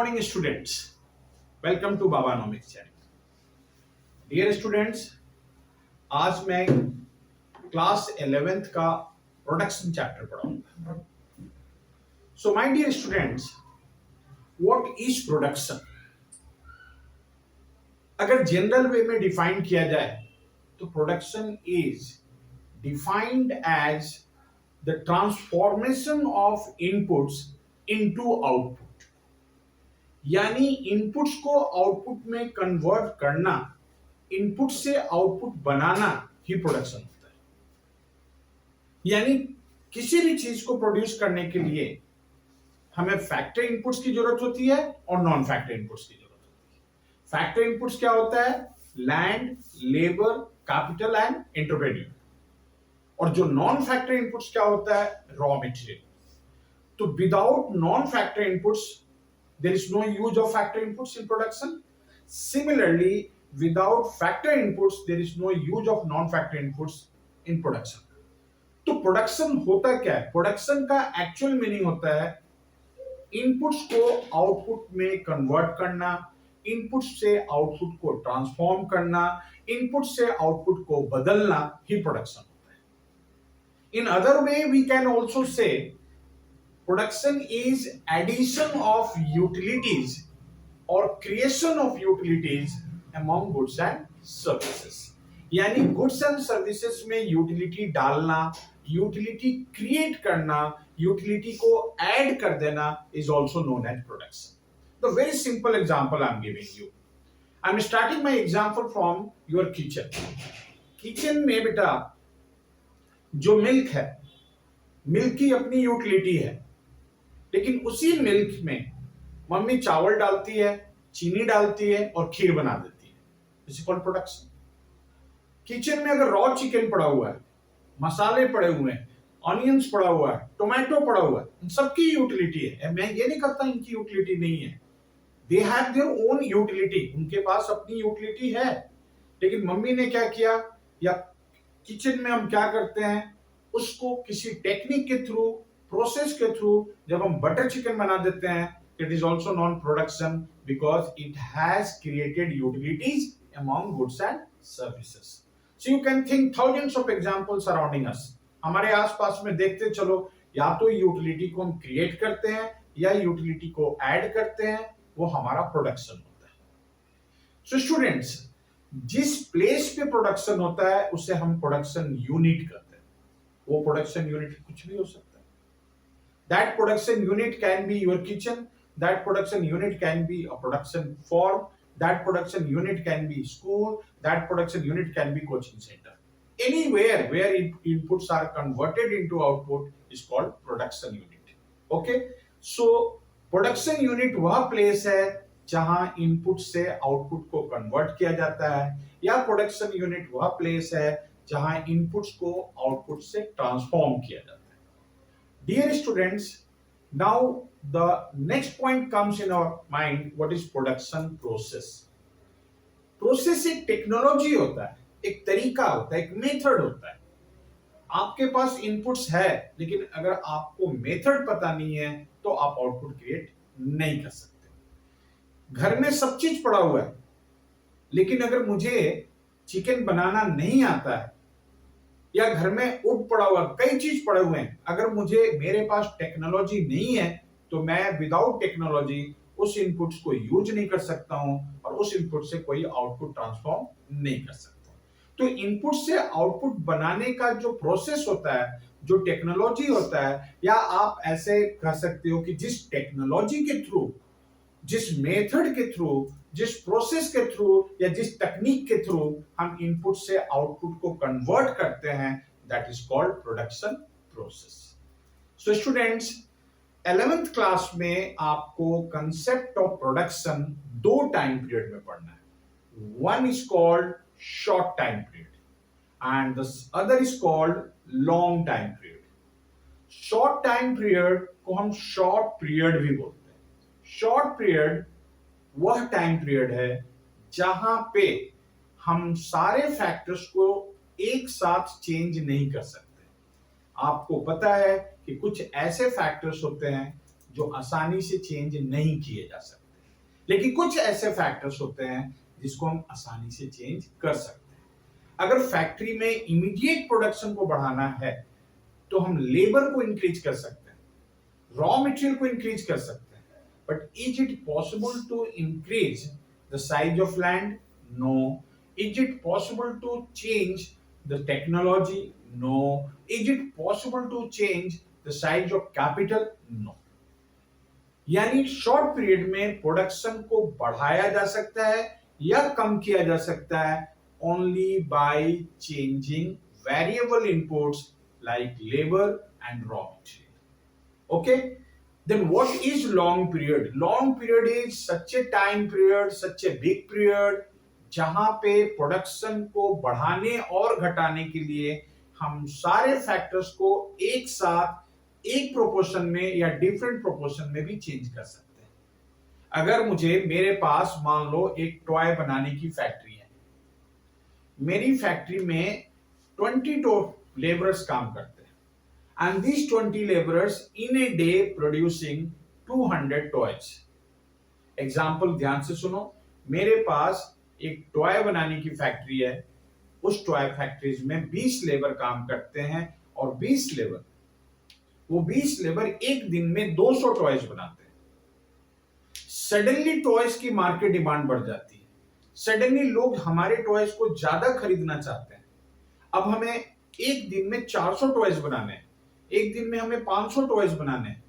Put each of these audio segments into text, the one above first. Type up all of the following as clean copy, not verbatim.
Morning students, welcome to Babanomics channel. Dear students, आज मैं class 11th का production chapter पढ़ाऊंगा। So my dear students, what is production? अगर general way में define किया जाए तो production is defined as the transformation of inputs into output, यानी इनपुट्स को आउटपुट में कन्वर्ट करना, इनपुट से आउटपुट बनाना ही प्रोडक्शन होता है। यानी किसी भी चीज को प्रोड्यूस करने के लिए हमें फैक्टर इनपुट्स की जरूरत होती है और नॉन फैक्टर इनपुट्स की जरूरत होती है। फैक्टर इनपुट्स क्या होता है? Land, labour, capital and entrepreneur. और जो नॉन फैक्टर इनपुट्स क्या होता है? Raw material. तो without non factor inputs there is no use of factor inputs in production. Similarly, without factor inputs there is no use of non-factor inputs in production. तो production होता क्या है? Production का actual meaning होता है inputs को output में convert करना, इनपुट से आउटपुट को ट्रांसफॉर्म करना, इनपुट से आउटपुट को बदलना ही प्रोडक्शन होता है। In other way we can also say production is addition of utilities or creation of utilities among goods and services. यानी goods and services में utility डालना, utility create करना, utility को add कर देना is also known as production. The very simple example I am giving you. I am starting my example from your kitchen. Kitchen में बेटा जो मिल्क है, मिल्क की अपनी यूटिलिटी है, लेकिन उसी मिल्क में मम्मी चावल डालती है, चीनी डालती है और खीर बना देती है। This is called production. Kitchen में अगर रॉ चिकन पड़ा हुआ है, मसाले पड़े हुए हैं, ऑनियंस पड़ा हुआ है, टोमेटो पड़ा हुआ है, इन सबकी यूटिलिटी है। मैं ये नहीं कहता इनकी यूटिलिटी नहीं है। They have their own utility, उनके पास अपनी यूटिलिटी है। लेकिन मम्मी ने क्या किया, या किचन में हम क्या करते हैं, उसको किसी टेक्निक के थ्रू, प्रोसेस के थ्रू जब हम बटर चिकन बना देते हैं, it is also non production because it has created utilities among goods and services. So you can think thousands of examples surrounding us. हमारे आसपास में देखते चलो, या तो यूटिलिटी को हम क्रिएट करते हैं या यूटिलिटी को ऐड करते हैं, वो हमारा प्रोडक्शन होता है। सो स्टूडेंट्स, जिस प्लेस पे प्रोडक्शन होता है उसे हम प्रोडक्शन यूनिट कहते हैं। वो प्रोडक्शन यूनिट कुछ भी हो सकता है। That production unit can be your kitchen, that production unit can be a production farm, that production unit can be school, that production unit can be coaching center. Anywhere where inputs are converted into output is called production unit. Okay? So production unit वह place है जहां input से output को convert किया जाता है, या production unit वह place है जहां inputs को output से transform किया जाता है। Dear students, now the next point comes in our mind, what is production process? Process एक टेक्नोलॉजी होता है, एक तरीका होता है, एक मेथड होता है। आपके पास इनपुट्स है, लेकिन अगर आपको मेथड पता नहीं है तो आप आउटपुट क्रिएट नहीं कर सकते। घर में सब चीज पड़ा हुआ है, लेकिन अगर मुझे चिकन बनाना नहीं आता है, या घर में उड पड़ा हुआ, कई चीज पड़े हुए हैं, अगर मेरे पास टेक्नोलॉजी नहीं है तो मैं विदाउट टेक्नोलॉजी उस इनपुट्स को यूज नहीं कर सकता हूं और उस इनपुट से कोई आउटपुट ट्रांसफॉर्म नहीं कर सकता। तो इनपुट से आउटपुट बनाने का जो प्रोसेस होता है, जो टेक्नोलॉजी होता है, या आप ऐसे कह सकते हो कि जिस टेक्नोलॉजी के थ्रू, जिस मेथड के थ्रू, जिस प्रोसेस के थ्रू या जिस तकनीक के थ्रू हम इनपुट से आउटपुट को कन्वर्ट करते हैं, that is called production process. So students, 11th class में आपको कंसेप्ट ऑफ प्रोडक्शन दो टाइम पीरियड में पढ़ना है। One is called short time period and the other is called long time period. Short time period को हम short period भी बोलते हैं। शॉर्ट पीरियड वह टाइम पीरियड है जहां पे हम सारे फैक्टर्स को एक साथ चेंज नहीं कर सकते। आपको पता है कि कुछ ऐसे फैक्टर्स होते हैं जो आसानी से चेंज नहीं किए जा सकते। लेकिन कुछ ऐसे फैक्टर्स होते हैं जिसको हम आसानी से चेंज कर सकते हैं। अगर फैक्ट्री में इमीडिएट प्रोडक्शन को बढ़ाना है तो हम लेबर को इंक्रीज कर सकते हैं, रॉ मटेरियल को इंक्रीज कर सकते हैं, but is it possible to increase the size of land? No. Is it possible to change the technology? No. Is it possible to change the size of capital? No. यानी short period में production को बढ़ाया जा सकता है या कम किया जा सकता है only by changing variable inputs like labor and raw material. Okay, then what is long period? Long period is such a time period, such a big period जहां पे प्रोडक्शन को बढ़ाने और घटाने के लिए हम सारे फैक्टर्स को एक साथ एक प्रोपोर्शन में या डिफरेंट प्रोपोर्शन में भी चेंज कर सकते हैं। अगर मुझे मेरे पास मान लो एक टॉय बनाने की फैक्ट्री है, मेरी फैक्ट्री में 20 laborers काम करते हैं and these 20 laborers in a day producing 200 toys. Example ध्यान से सुनो, मेरे पास एक टॉय बनाने की फैक्ट्री है, उस टॉय फैक्ट्रीज में 20 लेबर काम करते हैं और 20 लेबर एक दिन में 200 टॉयज बनाते हैं। सडनली टॉयज की मार्केट डिमांड बढ़ जाती है, सडनली लोग हमारे टॉयज को ज्यादा खरीदना चाहते हैं। अब हमें एक दिन में 400 टॉयज बनाने हैं, एक दिन में हमें 500 टॉयज बनाने हैं,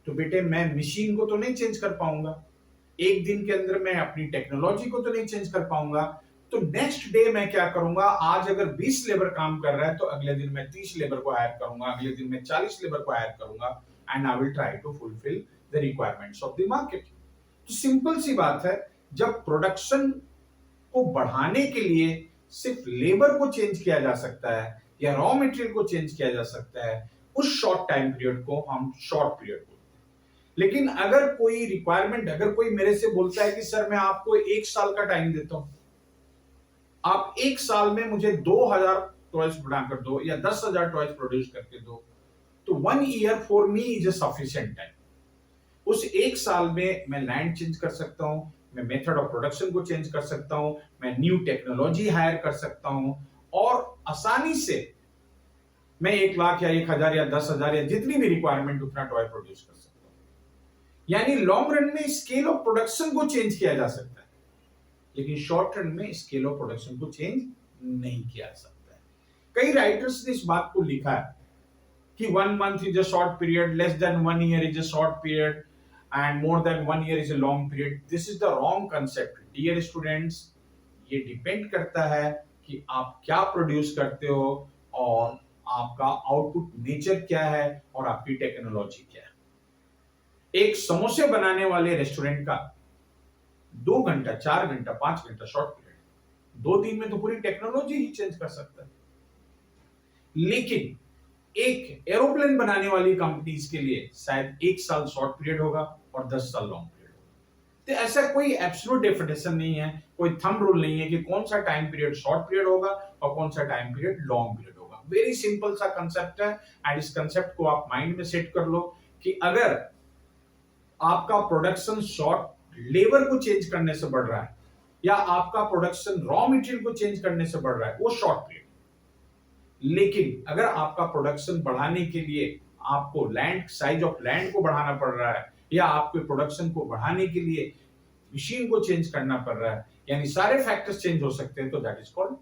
तो बेटे मैं मशीन को तो नहीं चेंज कर पाऊंगा, एक दिन के अंदर मैं अपनी टेक्नोलॉजी को तो नहीं चेंज कर पाऊंगा। तो नेक्स्ट डे मैं क्या करूंगा, आज अगर 20 लेबर काम कर रहा है तो अगले दिन मैं 30 लेबर को हायर करूंगा, अगले दिन मैं 40 लेबर को हायर करूंगा and I will try to fulfil the requirements of the market. तो सिंपल सी बात है, जब प्रोडक्शन को बढ़ाने के लिए सिर्फ लेबर को चेंज किया जा सकता है या रॉ मटेरियल को चेंज किया जा सकता है, उस शॉर्ट टाइम पीरियड को हम शॉर्ट पीरियड बोलते हैं। लेकिन अगर कोई रिक्वायरमेंट, अगर कोई मेरे से बोलता है कि सर मैं आपको 1 साल का टाइम देता हूं, आप 1 साल में मुझे 2000 टॉयज बनाकर दो या 10,000 टॉयज प्रोड्यूस करके दो, तो 1 year for me is a sufficient time. उस 1 साल में मैं लैंड चेंज कर सकता हूं, मैं मेथड ऑफ प्रोडक्शन को चेंज कर सकता हूं, मैं न्यू टेक्नोलॉजी हायर कर सकता हूं और आसानी से मैं 1 लाख या 1,000 या 10,000 या जितनी भी रिक्वायरमेंट उतना टॉय प्रोड्यूस कर सकता हूं। यानी लॉन्ग रन में स्केल ऑफ प्रोडक्शन को चेंज किया जा सकता है, लेकिन शॉर्ट रन में स्केल ऑफ प्रोडक्शन को चेंज नहीं किया जा सकता है। कई राइटर्स ने इस बात को लिखा है कि 1 month is a short period, less than 1 year is a short period and more than 1 year is a long period. This is the wrong concept. Dear students, ये डिपेंड करता है कि आप क्या प्रोड्यूस करते हो और आपका आउटपुट नेचर क्या है और आपकी टेक्नोलॉजी क्या है। एक समोसे बनाने वाले रेस्टोरेंट का 2 घंटा, 4 घंटा, 5 घंटा शॉर्ट पीरियड, 2 दिन में तो पूरी टेक्नोलॉजी ही चेंज कर सकता है। लेकिन एक एरोप्लेन बनाने वाली कंपनीज के लिए शायद 1 साल शॉर्ट पीरियड होगा और 10 साल लॉन्ग पीरियड होगा। तो ऐसा कोई एब्सोल्यूट डेफिनेशन नहीं है, कोई थंब रूल नहीं है कि कौन सा टाइम पीरियड शॉर्ट पीरियड होगा और कौन सा टाइम पीरियड लॉन्ग पीरियड होगा। वेरी सिंपल सा कंसेप्ट है एंड इस कंसेप्ट को आप माइंड में सेट कर लो कि अगर आपका प्रोडक्शन शॉर्ट लेबर को चेंज करने से बढ़ रहा है या आपका प्रोडक्शन रॉ मटेरियल को चेंज करने से बढ़ रहा है, वो शॉर्ट पीरियड। लेकिन अगर आपका प्रोडक्शन बढ़ाने के लिए आपको लैंड, साइज ऑफ लैंड को बढ़ाना पड़ रहा है या आपके प्रोडक्शन को बढ़ाने के लिए मशीन को चेंज करना पड़ रहा है, यानी सारे फैक्टर्स चेंज हो सकते हैं, तो that is called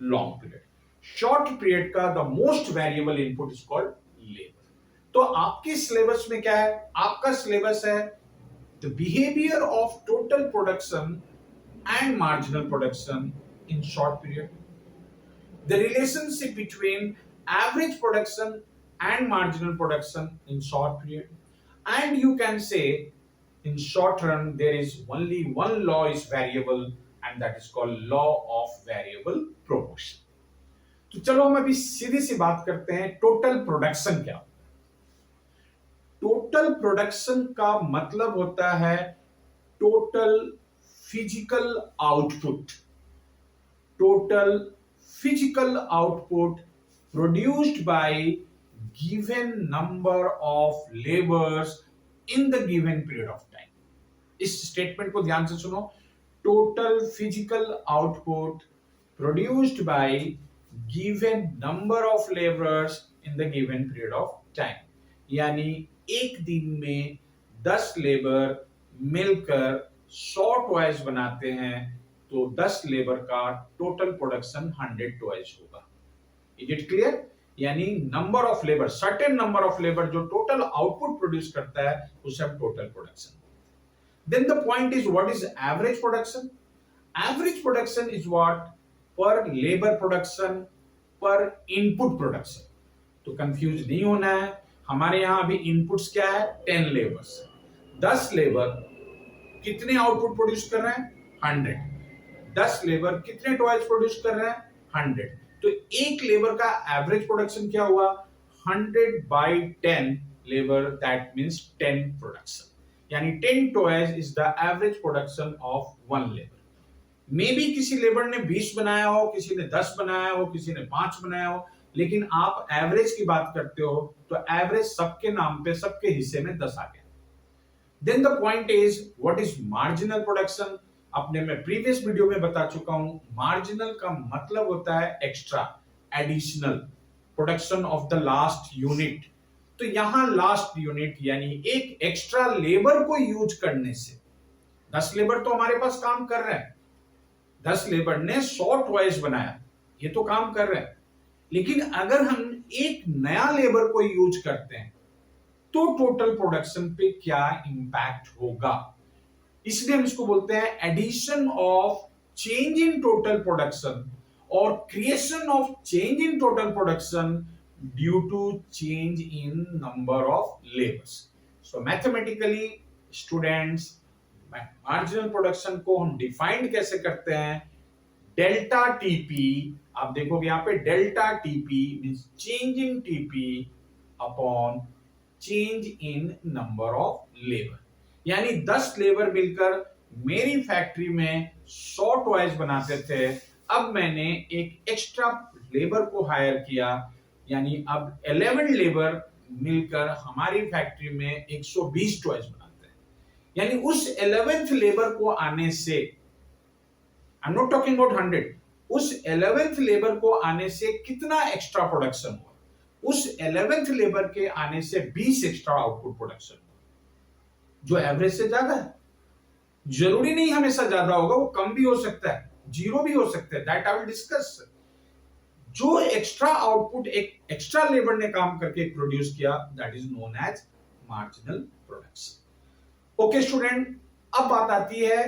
long period. Short period का the most variable input is called labour. तो आपके सिलेबस में क्या है? आपका सिलेबस है the behaviour of total production and marginal production in short period, the relationship between average production and marginal production in short period, and you can say in short run there is only one law is variable and that is called law of variable proportion. तो चलो हम अभी सीधी सी बात करते हैं, total production क्या होता है। टोटल प्रोडक्शन का मतलब होता है total physical output, total physical output produced by given number of labors in the given period of time. इस स्टेटमेंट को ध्यान से सुनो, total physical output produced by given number of labourers in the given period of time, यानी एक दिन में 10 labour मिलकर 100 टॉयज बनाते हैं तो 10 लेबर का टोटल प्रोडक्शन 100 टॉयज होगा। Is it clear? यानी number of labour, certain number of labour जो टोटल आउटपुट प्रोड्यूस करता है उसे हम total production. Then the point is what is average production? Average production is what per labour production per input production. तो confuse नहीं होना है, हमारे यहां अभी इनपुट्स क्या है? 10 लेबर्स, 10 लेबर कितने आउटपुट प्रोड्यूस कर रहे हैं? 100। 10 लेबर कितने टॉयज प्रोड्यूस कर रहे हैं? 100। तो एक लेबर का एवरेज प्रोडक्शन क्या हुआ? 100 by 10 labour, that means 10 production, यानी 10 toys is the average production of one labour. May be किसी लेबर ने 20 बनाया हो, किसी ने 10 बनाया हो, किसी ने 5 बनाया हो, लेकिन आप एवरेज की बात करते हो तो एवरेज सबके नाम पे, सबके हिस्से में 10 आ गया। Then the point is what is marginal production? अपने मैं प्रीवियस वीडियो में बता चुका हूं, मार्जिनल का मतलब होता है extra, additional production of the last unit. तो यहां लास्ट यूनिट यानी एक एक्स्ट्रा लेबर को यूज करने से, 10 लेबर तो हमारे पास काम कर रहे हैं, 10 लेबर ने 100 टॉयज बनाया, ये तो काम कर रहे हैं, लेकिन अगर हम एक नया लेबर को यूज करते हैं तो टोटल प्रोडक्शन पे क्या इंपैक्ट होगा? इसलिए हम इसको बोलते हैं addition of change in total production और creation of change in total production due to change in number of labours. So mathematically students, marginal production को हम डिफाइंड कैसे करते हैं? डेल्टा टीपी, आप देखोगे यहां पे delta TP means change in TP upon change in number of labour. यानी 10 लेबर मिलकर मेरी फैक्ट्री में 100 टॉयज बनाते थे, अब मैंने एक एक्स्ट्रा लेबर को हायर किया, यानी अब 11 लेबर मिलकर हमारी फैक्ट्री में 120 टॉयज बनाते हैं। यानी उस 11th लेबर को आने से, I am not talking about 100, उस 11th लेबर को आने से कितना एक्स्ट्रा प्रोडक्शन हुआ? उस 11th लेबर के आने से 20 एक्स्ट्रा आउटपुट प्रोडक्शन, जो एवरेज से ज्यादा है। जरूरी नहीं हमेशा ज्यादा होगा, वो कम भी हो सकता है, जीरो भी हो सकता है, दैट आई विल डिस्कस। जो एक्स्ट्रा आउटपुट एक एक्स्ट्रा लेबर ने काम करके प्रोड्यूस किया, that is known as marginal production. Okay student, अब बात आती है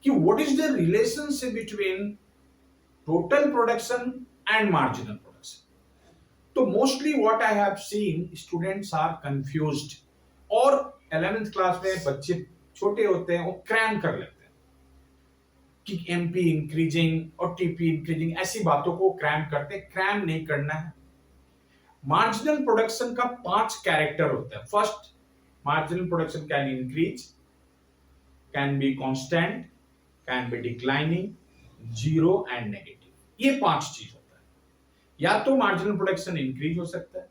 कि what is the relationship between total production and marginal production. तो mostly what I have seen, students are confused, और 11th क्लास में बच्चे छोटे होते हैं, वो क्रैम कर लेते हैं कि एमपी इंक्रीजिंग और टीपी इंक्रीजिंग, ऐसी बातों को क्रैम करते हैं। क्रैम नहीं करना है। मार्जिनल प्रोडक्शन का 5 कैरेक्टर होता है। First, marginal production can increase, can be constant, can be declining, zero and negative. ये 5 चीज होता है। या तो मार्जिनल प्रोडक्शन इंक्रीज हो सकता है,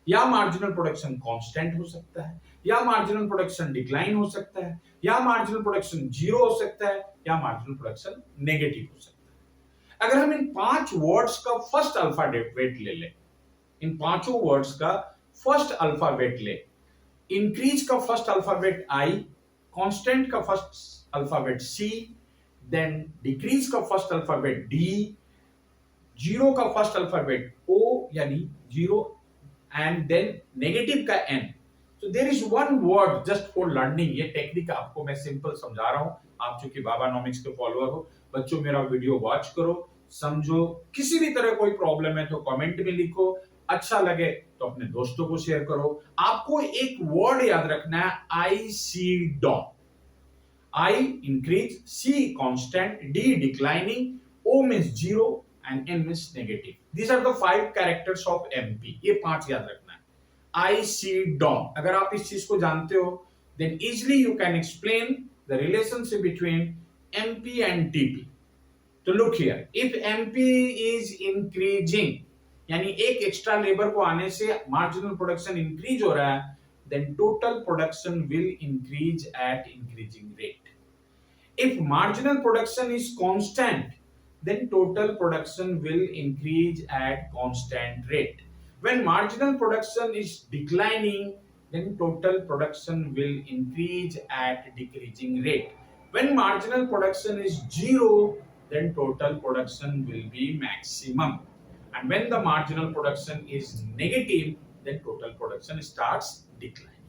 या मार्जिनल प्रोडक्शन कांस्टेंट हो सकता है, या मार्जिनल प्रोडक्शन डिक्लाइन हो सकता है, या मार्जिनल प्रोडक्शन जीरो हो सकता है, या मार्जिनल प्रोडक्शन नेगेटिव हो सकता है। अगर हम इन 5 वर्ड्स का फर्स्ट अल्फाबेट ले लें, इन पांचों वर्ड्स का फर्स्ट अल्फाबेट ले, इंक्रीज का फर्स्ट अल्फाबेट आई, कांस्टेंट का first alphabet C, then decrease का फर्स्ट अल्फाबेट डी, जीरो का फर्स्ट अल्फाबेट ओ यानी जीरो, एंड देन नेगेटिव का N. So there is one word just for learning, ये technique आपको मैं simple समझा रहा हूं। आप चूंकि बाबानॉमिक्स के फॉलोअर हो, बच्चों मेरा वीडियो वॉच करो, समझो। किसी भी तरह कोई प्रॉब्लम है तो कमेंट में लिखो, अच्छा लगे तो अपने दोस्तों को शेयर करो। आपको एक वर्ड याद रखना है, I C D O. I increase, C constant, D declining, O means zero and N means negative. These are the 5 characters of MP. ये 5 याद रखना है। आई सी डॉ, अगर आप इस चीज को जानते हो, then easily you can explain the relationship between MP and TP. तो look here, if MP is increasing, यानी एक एक्स्ट्रा लेबर को आने से मार्जिनल प्रोडक्शन इंक्रीज हो रहा है, then total production will increase at increasing rate. If marginal production is constant, then total production will increase at constant rate. When marginal production is declining, then total production will increase at decreasing rate. When marginal production is zero, then total production will be maximum. And when the marginal production is negative, then total production starts declining.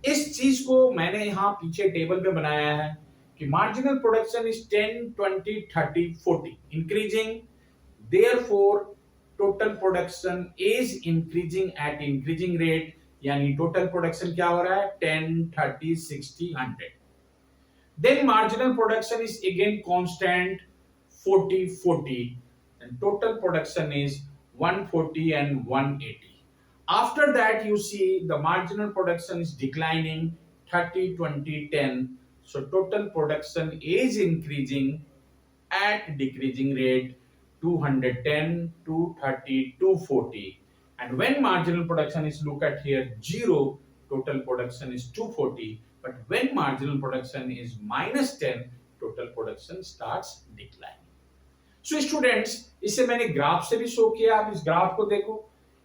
इस चीज को मैंने यहां पीछे table पे बनाया है कि marginal production is 10, 20, 30, 40 increasing, therefore total production is increasing at increasing rate, यानी टोटल प्रोडक्शन क्या हो रहा है 10, 30, 60, 100. Then marginal production is again constant 40, 40, and total production is 140 and 180. After that, you see the marginal production is declining 30, 20, 10. So total production is increasing at decreasing rate 210, 230, 240. And when marginal production is look at here 0, total production is 240. But when marginal production is minus 10, total production starts declining. So students, इसे मैंने graph से भी show किया. आप इस graph को देखो,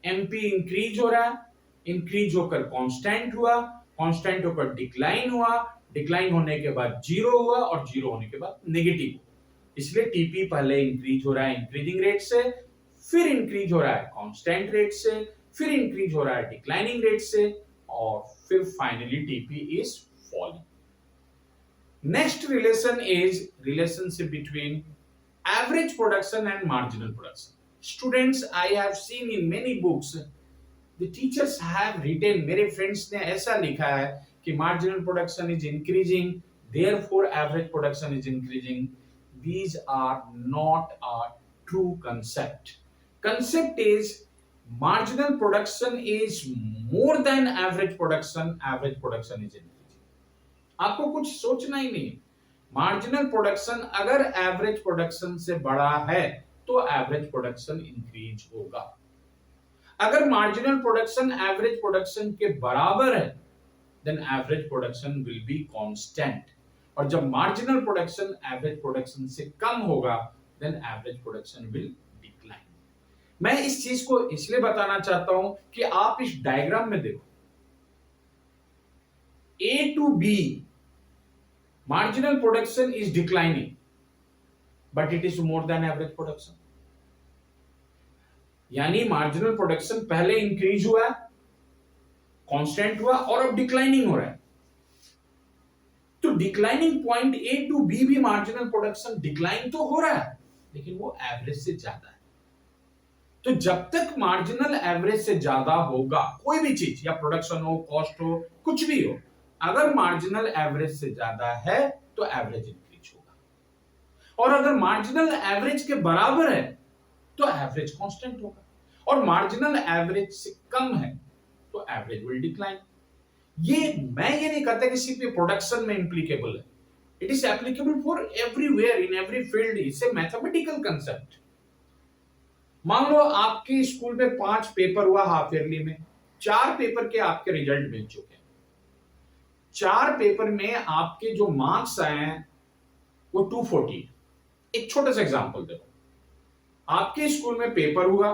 MP increase हो रहा है, इंक्रीज होकर कांस्टेंट हुआ, कांस्टेंट होकर डिक्लाइन हुआ, डिक्लाइन होने के बाद जीरो हुआ और जीरो होने के बाद नेगेटिव हुआ. इसलिए टीपी पहले इंक्रीज हो रहा है इंक्रीजिंग रेट से, फिर इंक्रीज हो रहा है कांस्टेंट रेट से, फिर इंक्रीज हो रहा है डिक्लाइनिंग रेट से, और फिर finally TP is falling. Next relation is relationship between average production and marginal production. Students, I have seen in many books, the teachers have written, मेरे friends ने ऐसा लिखा है कि marginal production is increasing, therefore average production is increasing. These are not a true concept. Concept is marginal production is more than average production is increasing. आपको कुछ सोचना ही नहीं. मार्जिनल प्रोडक्शन अगर एवरेज प्रोडक्शन से बड़ा है तो एवरेज प्रोडक्शन इंक्रीज होगा. अगर मार्जिनल प्रोडक्शन एवरेज प्रोडक्शन के बराबर है then average production will be constant, और जब मार्जिनल प्रोडक्शन एवरेज प्रोडक्शन से कम होगा then average production will decline. मैं इस चीज को इसलिए बताना चाहता हूं कि आप इस डायग्राम में देखो, A to B marginal production is declining, but it is more than average production. यानी marginal production पहले इंक्रीज हुआ है, कांस्टेंट हुआ, और अब डिक्लाइनिंग हो रहा है. तो declining point A to B भी मार्जिनल प्रोडक्शन डिक्लाइन तो हो रहा है, लेकिन वो एवरेज से ज्यादा है. तो जब तक मार्जिनल एवरेज से ज्यादा होगा कोई भी चीज, या प्रोडक्शन हो, कॉस्ट हो, कुछ भी हो, अगर मार्जिनल एवरेज से ज्यादा है तो एवरेज इंक्रीज होगा, और अगर मार्जिनल एवरेज के बराबर है तो एवरेज कांस्टेंट होगा, और मार्जिनल एवरेज से कम है तो एवरेज विल डिक्लाइन. मैं ये नहीं कहता कि सिर्फ प्रोडक्शन में एप्लीकेबल है. It is applicable for everywhere in every field. It's a mathematical concept. मान लो आपके स्कूल में 5 पेपर हुआ हाफ ईयरली में, 4 पेपर के आपके रिजल्ट मिल चुके हैं. 4 पेपर में आपके जो मार्क्स आए हैं वो 240. एक छोटा सा एग्जांपल देखो, आपके स्कूल में पेपर हुआ,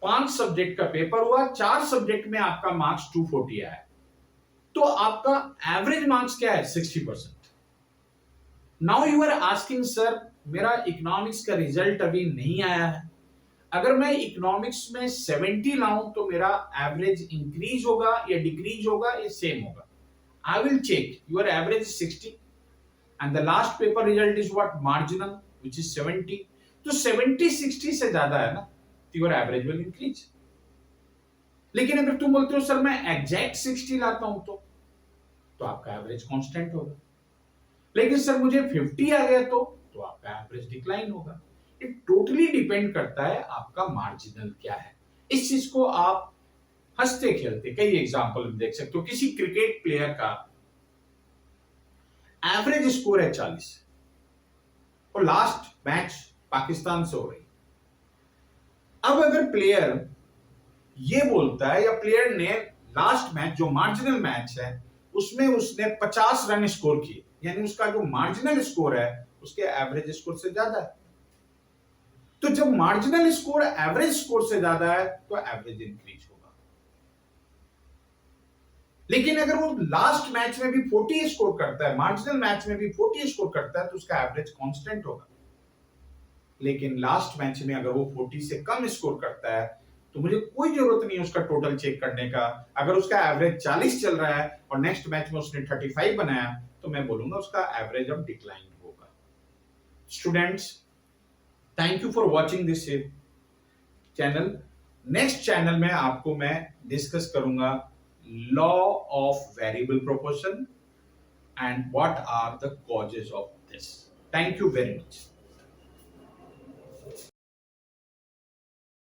5 सब्जेक्ट का पेपर हुआ, 4 सब्जेक्ट में आपका मार्क्स 240 आया, तो आपका एवरेज मार्क्स क्या है 60%. Now you are asking sir मेरा इकोनॉमिक्स का रिजल्ट अभी नहीं आया है, अगर मैं इकोनॉमिक्स में 70 लाऊं तो मेरा एवरेज इंक्रीज होगा या डिक्रीज होगा या सेम होगा. I will check your average is 60 and the last paper result is what marginal which is 70. तो 70 60 से ज्यादा है ना, तो your average will increase. लेकिन अगर तुम बोलते हो सर मैं एग्जैक्ट 60 लाता हूं तो आपका एवरेज कांस्टेंट होगा. लेकिन सर मुझे 50 आ गया तो आपका एवरेज डिक्लाइन होगा. इट टोटली डिपेंड करता है आपका मार्जिनल क्या है. इस चीज को आप हंसते खेलते कई एग्जांपल में देख सकते हो. किसी क्रिकेट प्लेयर का एवरेज स्कोर है 40 और लास्ट मैच पाकिस्तान से हो रही. अब अगर प्लेयर ये बोलता है या प्लेयर ने लास्ट मैच जो मार्जिनल मैच है उसमें उसने 50 रन स्कोर किए, यानी उसका जो मार्जिनल स्कोर है उसके एवरेज स्कोर से ज्यादा है। तो जब मार्जिनल स्कोर एवरेज स्कोर से ज्यादा है तो एवरेज इंक्रीज होगा। लेकिन अगर वो लास्ट मैच में भी 40 स्कोर करता है, मार्जिनल मैच में भी 40 स्कोर करता है, तो उसका एवरेज कांस्टेंट होगा। लेकिन लास्ट मैच में अगर वो 40 से कम स्कोर करता है तो मुझे कोई जरूरत नहीं है उसका टोटल चेक करने का। अगर उसका एवरेज 40 चल रहा है और नेक्स्ट मैच में उसने 35 बनाया तो मैं बोलूंगा उसका एवरेज अब डिक्लाइन होगा। Students, thank you for watching this channel. Next channel में आपको मैं डिस्कस करूंगा law of variable proportion and what are the causes of this. Thank you very much.